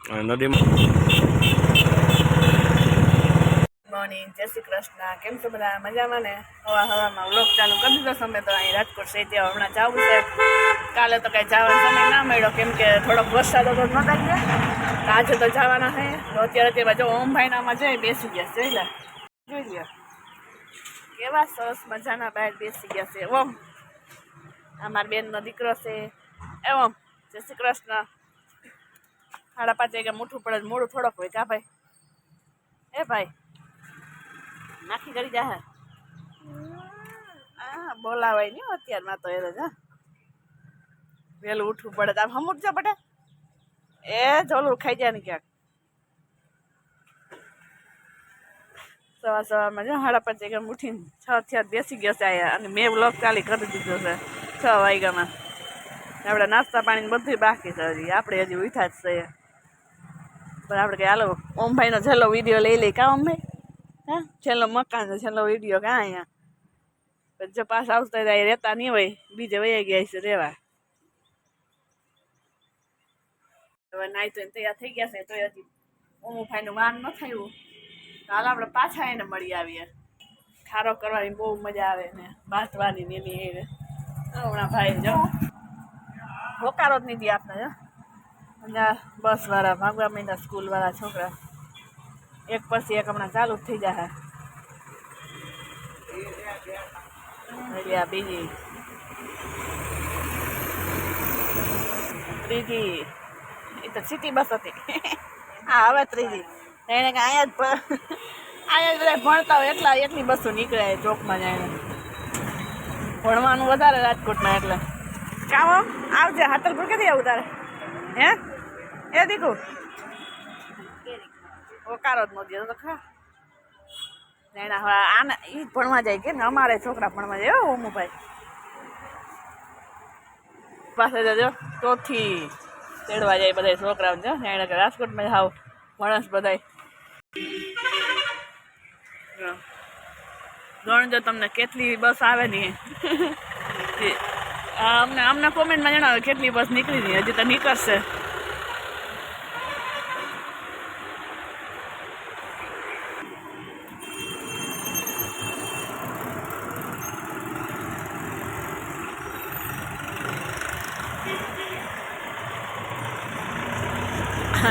નદીમાં. મોર્નિંગ, જય શ્રી કૃષ્ણ. કેમ છો બધા? મજામાં ને? હવામાં વ્લોગ ચાલુ કરી દીધો સમય તો અહીં રાજકોટ છે ત્યાં હમણાં જવું છે. કાલે તો કાંઈ જવાનો સમય ના મળ્યો કેમ કે થોડોક વરસાદ હતો નહોતા ગયા. આજે તો જવાના છે. અત્યારે તેમાં જો ઓમભાઈનામાં જઈ બેસી ગયા છે. જોઈ લ્યો કેવા સરસ મજાના બહાર બેસી ગયા છે. ઓમ અમારા બેનનો દીકરો છે. એમ જય શ્રી કૃષ્ણ. 5:30 વાગે મોટું પડે મોડું થોડોક હોય કા ભાઈ? એ ભાઈ નાખી કરી જા. હા બોલાવાય નહીં અત્યારમાં તો એ જ વહેલું ઉઠવું પડે તો આમ સમજજો પડે. એ જોલું ખાઈ જાય ને ક્યાંક સવારમાં જો 5:30 વાગે ઉઠીને 6 થયા બેસી ગયો છે આયા અને મેં વ્લોગ ચાલી કરી દીધો છે 6 વાગ્યામાં. આપણે નાસ્તા પાણી બધું બાકી છે. હજી આપણે હજી ઉઠ્યા જ છે પણ આપણે કંઈ હાલો ઓમભાઈનો છેલ્લો વિડીયો લઈ લઈ કા ઓમભાઈ? હા છેલ્લો મકાન છે છેલ્લો વિડીયો કાં અહીંયા જો પાસ આવતા જાય રહેતા નહીં હોય બીજે વહી ગયા છે રહેવા. હવે નાઈ તો તૈયાર થઈ ગયા છે તો હજી ઓમભાઈનું વાન ન થયું. હાલ આપણે પાછા એને મળી આવીએ. ખારો કરવાની બહુ મજા આવે ને બાંધવાની ને એની હમણાં ભાઈ જો હોકારો જ નહીં દે આપણે જો. અને બસવાળા ભાગવા માંડ્યા સ્કૂલવાળા છોકરા એક પછી એક હમણાં ચાલુ જ થઈ જાય. બીજી ત્રીજી એ તો સિટી બસ હતી. હા હવે ત્રીજી એને કે અહીંયા જ બધા ભણતા હોય એટલી બસો નીકળે ચોકમાં જાય ભણવાનું વધારે રાજકોટમાં એટલે કામ આવજે. હાતરપુર ક્યાંથી આવું તારે? હે એ દીકુ ઓકારો જ નોંધ્યો તો ખરા એના હવે આને એ ભણવા જાય કે ને અમારે છોકરા ભણવા જાય ઓમુભાઈ પાસે જજો ચોથી તેડવા જાય બધા છોકરાઓ જો એને રાજકોટમાં હાવ માણસ બધા ગણજો તમને કેટલી બસ આવે ને અમને કોમેન્ટમાં જણાવો કેટલી બસ નીકળી નહીં. હજી તો નીકળશે.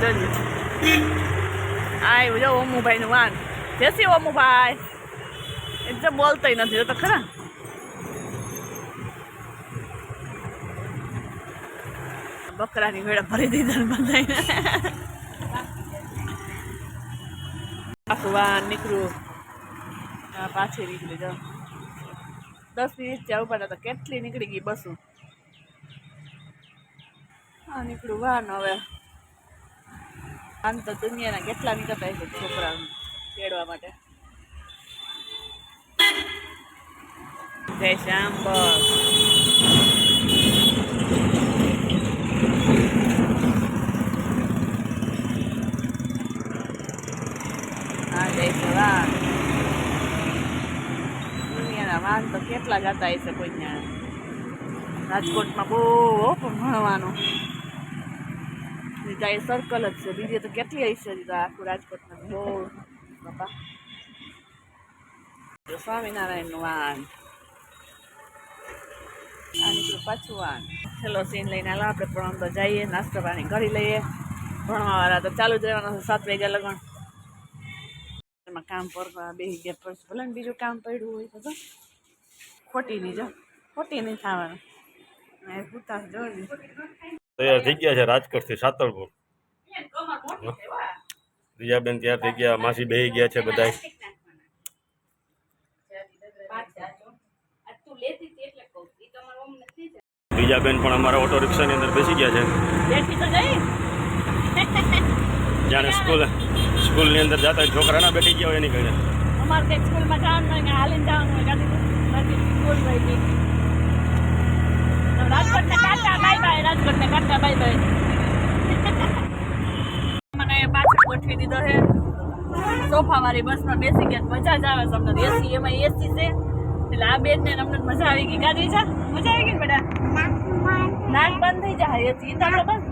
જોજો આવ્યું જો ઓમુભાઈનું વાન. જય ઓમુભાઈ એ તો બોલતોય નથી તો ખરા. બકરાની વેળા ભરી દીધા ને બધાને આખું વાન નીકળ્યું. પાછી નીકળી જાઓ 10 મિનિટ ત્યાં ઉભા હતા કેટલી નીકળી ગઈ બસો. હા નીકળ્યું વાન. હવે આમ તો દુનિયાના કેટલા નીકળતા હશે છોકરાઓને તેડવા માટે. જય શ્યામ બસ હા જય સવાર. દુનિયાના વાન તો કેટલા જતા હશે કોઈ ત્યાં રાજકોટમાં બહુ ભણવાનું એ સર્કલ જ છે. બીજી તો કેટલી હશે આખું રાજકોટમાં બહુ બાપા. સ્વામિનારાયણનું વાન આ નીકળ્યું પાછું વાન. છેલ્લો સીન લઈને હાલો આપણે પણ આમ તો જઈએ નાસ્તો પાણી કરી લઈએ. ભણવાવાળા તો ચાલુ જ રહેવાનું 7 વાગ્યા લગન એમાં કામ કરવા બેસી ગયા પછી ભલે ને બીજું કામ પડ્યું હોય તો ખોટી નહીં જો ખોટી નહીં થવાનું. પૂછતા જોઈ તૈયાર થઈ ગયા છે રાજકોટથી સાતલપુર. રિયાબેન તૈયાર થઈ ગયા. માસી બેસી ગયા છે બધા. બીજાબેન પણ અમારા ઓટો રિક્ષાની અંદર બેસી ગયા છે. જાણે સ્કૂલની અંદર જતા હોય છોકરા ના બેઠી ગયા હોય એની કઈ અમારે કંઈક સ્કૂલમાં જવાનું હોય હાલીને જવાનું હોય સ્કૂલ રહી રાજકોટને કાઢતા બાય બાય. રાજકોટને કાઢતા બાય બાય. મને પાછળ ગોઠવી દીધો છે સોફાવાળી બસમાં બેસી ગયા. મજા જ આવે છે અમને. એસી એમાં એસી છે એટલે આ બેન ને અમને મજા આવી ગઈ. ગાડી છે મજા આવી ગઈ ને બેટા. નાક બંધ થઈ જાય એસી તો આપણે બંધ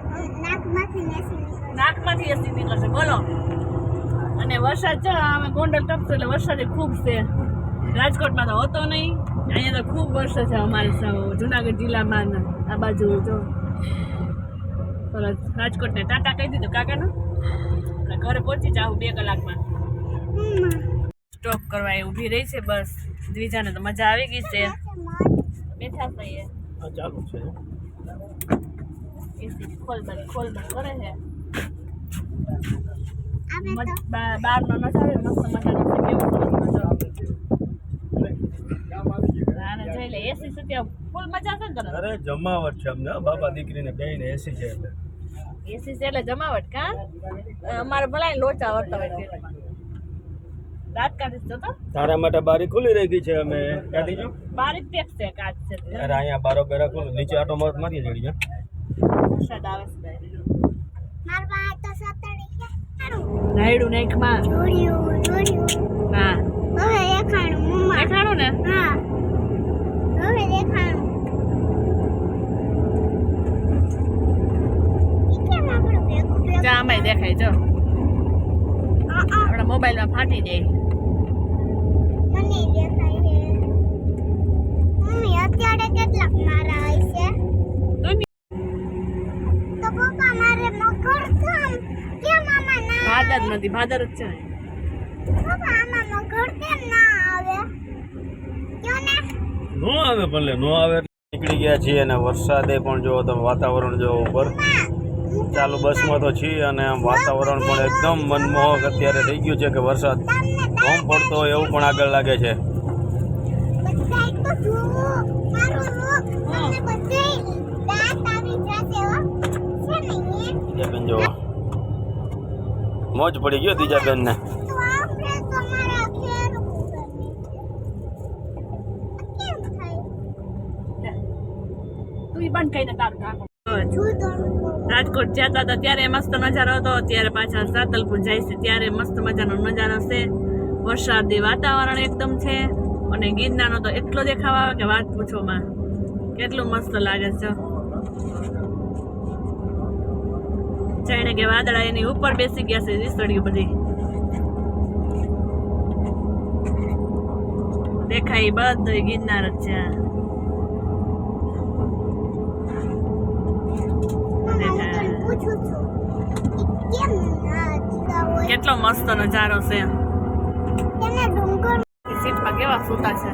નાકમાંથી એસી નીકળશે બોલો. અને વરસાદ છે અમે ગોંડલ ટપશે એટલે વરસાદ ખૂબ છે. રાજકોટમાં તો હોતો નહીં, અહીંયા તો ખૂબ વરસાદ છે અમારે જુનાગઢ જિલ્લામાં ને આ બાજુ જો. રાજકોટને ટાટા કહી દીધું કાકાનું, એટલે ઘરે પહોંચી જાવ 2 કલાકમાં. સ્ટોપ કરવા એ ઊભી રહી છે બસ. દ્વિજાને તો મજા આવી ગઈ છે, બેઠા થઈએ. ચાલુ છે ખોલ બંધ કરે છે. બહારનો નજારો મસ્ત મજાનો છે. આને જોઈ લે એસી છે ત્યાં ફૂલ મજા છે ને તને. અરે જમાવટ છે અમને બાપા દીકરીને બેયને એસી છે એટલે એસી છે એટલે જમાવટ કા. અમારે ભલાય લોચા વર્તા હોય છે રાત કાઢી જતો. તારા માટે બારી ખુલ્લી રહી ગઈ છે. અમે ક્યાંથી જો બારી પેક છે કાચ છે. અરે અહીંયા બારો બેરા ખુલ્લું નીચે આટો મારીએ જડી જા. વરસાદ આવે છે નાયડું નાખમાં. હા દેખાણું ને. આમાં દેખાય જો આપણા મોબાઈલમાં ફાટી જાય. અત્યારે કેટલાક મારા હોય છે તો પપ્પા મારે મગર કેમ મામા ના ભાદર નથી, ભાદર જ છે. પપ્પા આમાં મગર કેમ ના આવે કયો ને નો આવે ભલે નો આવે. નીકળી ગયા છીએ અને વરસાદે પણ જો તમે વાતાવરણ જો ઉપર ચાલુ બસમાં તો છીએ અને આમ વાતાવરણ પણ એકદમ મનમોહક અત્યારે થઈ ગયું છે કે વરસાદ ધોમ પડતો હોય એવું પણ આગળ લાગે છે. બધા તો જુઓ મારું રૂપ તમને બધાય દાંત આવી જશે હો છે ને ત્રીજાબેન જો મોજ પડી ગયો ત્રીજાબેનને. તો આપણે તમારા ખેર કેમ થાય તું ઈ બંધ કઈને તારું કાકો. જુદો રાજકોટ જતા હતા ત્યારે મસ્ત નજારો હતો, ત્યારે પાછા સાતલપુર જાય છે ત્યારે મસ્ત મજાનો નજારો છે. વરસાદી વાતાવરણ એકદમ છે અને ગિરનારનો તો એટલો દેખાવ આવે કે વાત પૂછોમાં. કેટલું મસ્ત લાગે છે. જાણે કે વાદળા એની ઉપર બેસી ગયા છે. રીસડિયું બધી દેખાય, બધું ગિરનાર જ છે. પૂછું છું કેમ ના જુદા હોય કેટલો મસ્ત નજારો છે. તેને ડુંગર સીટમાં કેવા સૂતા છે.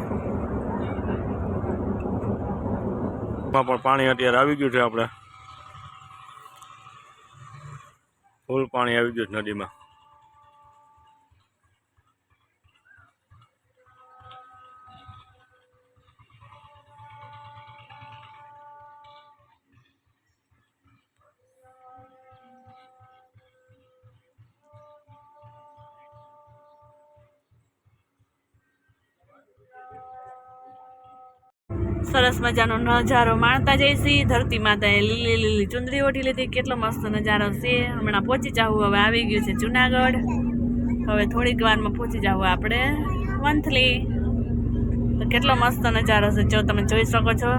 માં પણ પાણી અત્યારે આવી ગયું છે. આપણે ફૂલ પાણી આવી ગયું છે નદીમાં. સરસ મજાનો નજારો માણતા જઈશી. ધરતી માતાએ લીલી લીલી ચુંદડી ઓઢી લીધી. કેટલો મસ્ત નજારો છે. હમણાં પહોંચી જવું. હવે આવી ગયું છે જુનાગઢ. હવે થોડીક વારમાં પહોંચી જવું આપણે વંથલી. તો કેટલો મસ્ત નજારો છે જો તમે જોઈ શકો છો.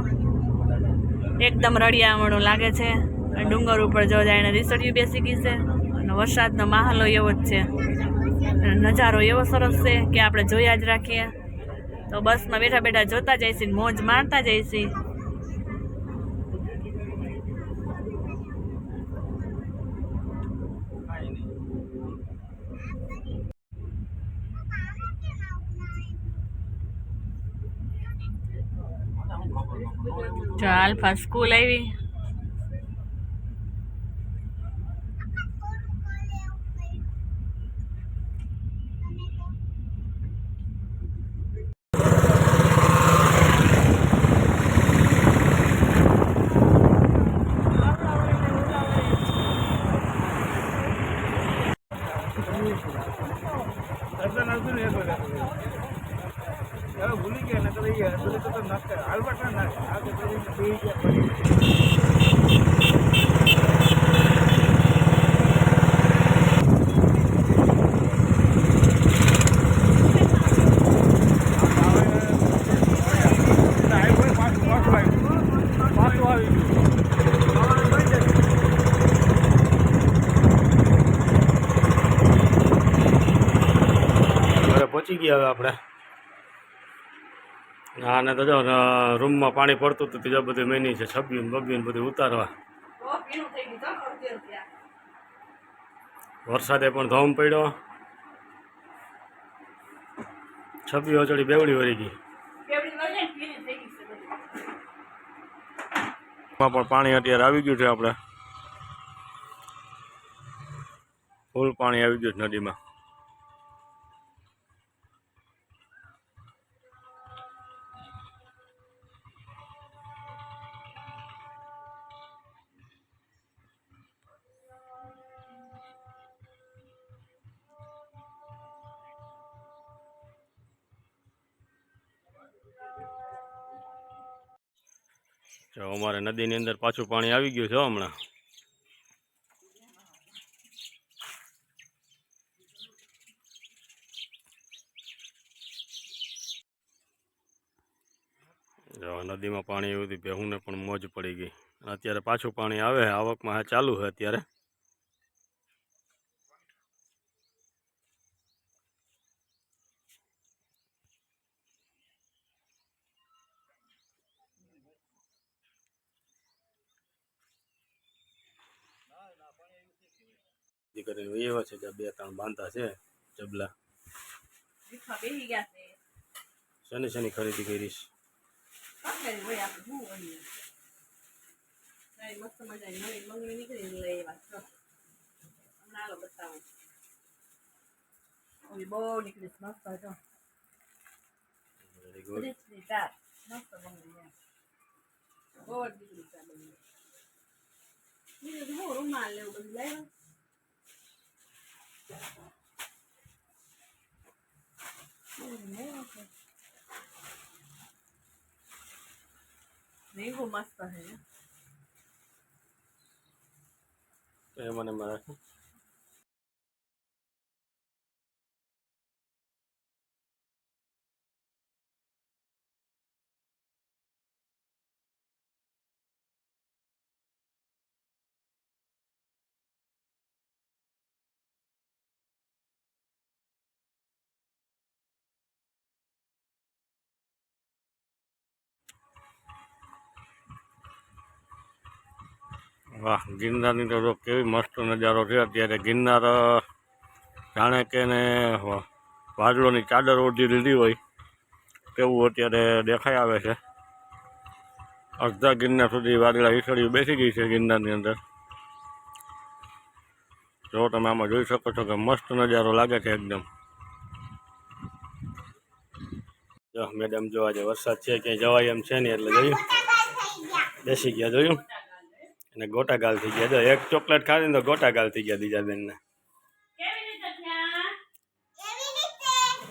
એકદમ રળિયામણું લાગે છે. અને ડુંગર ઉપર જો જાણે રીસડિયું બેસી ગઈ છે અને વરસાદનો માહોલ એવો જ છે. નજારો એવો સરસ છે કે આપણે જોયા જ રાખીએ. તો બસમાં બેઠા બેઠા જોતા જઈશી, મોજ મારતા જઈશી. જો આલ્ફા સ્કૂલ આવી. ભૂલી ગયા ને તો હાલ બટા ના ગયા હવે આપણે. આને તો જો રૂમમાં પાણી પડતું હતું ત્રીજા બધી મહિની છે છબ્બીન બબ્બીન બધું ઉતારવા. બહુ ભીનું થઈ ગયું તો અત્યારે ત્યાં. વરસાદે પણ ધોમ પડ્યો. છબ્બીઓ ચડી બેવડી વળી ગઈ. કેવડી વજન ભીની થઈ ગઈ છે બધી. એમાં પણ પાણી અત્યારે આવી ગયું છે આપણે. ફૂલ પાણી આવી ગયું છે નદીમાં. જો અમારે નદીની અંદર પાછું પાણી આવી ગયું છે હમણાં. જો નદીમાં પાણી એવું હતું ભેહુંને પણ મોજ પડી ગઈ. અત્યારે પાછું પાણી આવે આવકમાં ચાલુ છે અત્યારે. કરીને એવા છે કે 2-3 બાંધા છે જબલા. વીખા બેસી ગયા છે. શની ખરીદી કરીશ. કાંઈ હોય આપણે શું હોય. કાંઈ મસ્ત મજાની નવી મંગવી નીકળી લઈ એવા છો. હમણાં હાલો બતાવું. ઓલી બહુ નીકળી મસ્ત હતો. Very good. રીચની ચાર મસ્ત મંગવી છે. બહુ જ નીકળી ચાર બની. બીજું હું રૂમાલ લેવું બધું લાવ્યા. રીંગું મસ્ત છે. એ મને મારે વાહ ગિરનારની તો જો કેવી મસ્ત નજારો છે અત્યારે. ગિરનાર જાણે કે ને વાદળોની ચાદર ઓઢી લીધી હોય તેવું અત્યારે દેખાઈ આવે છે. અડધા ગિરનાર સુધી વાદળા ઈસળીઓ બેસી ગઈ છે ગિરનારની અંદર. જો તમે આમાં જોઈ શકો છો કે મસ્ત નજારો લાગે છે એકદમ. જો મેડમ જો આજે વરસાદ છે ક્યાંય જવાય એમ છે નહીં એટલે જોયું બેસી ગયા જોયું. અને ગોટા ગાલ થઈ ગયા. જો એક ચોકલેટ ખાધી ને તો ગોટા ગાલ થઈ ગયા બીજા બેનને.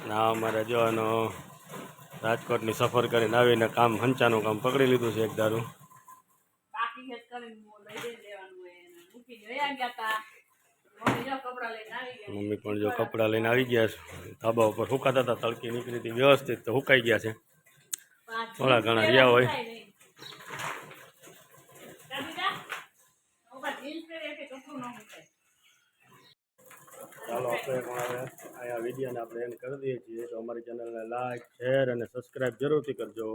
ના અમારે જો એનો રાજકોટની સફર કરીને આવીને કામ હંચાનું કામ પકડી લીધું છે એક દારૂ. બાકી હેત કરીને લઈ દઈ લેવાનું હોય એને મૂકી ગયા ગયા તા. મમ્મી જો કપડાં લઈને આવી ગયા. મમ્મી પણ જો કપડાં લઈને આવી ગયા છે. ધાબા ઉપર સુકાતા હતા તડકી નીકળી હતી વ્યવસ્થિત તો સુકાઈ ગયા છે. થોડા ઘણા રહ્યા હોય. ચાલો આપણે પણ હવે અહીંયા વિડીયોને આપણે એન્ડ કરી દઈએ છીએ. તો અમારી ચેનલને લાઈક શેર અને સબસ્ક્રાઈબ જરૂરથી કરજો.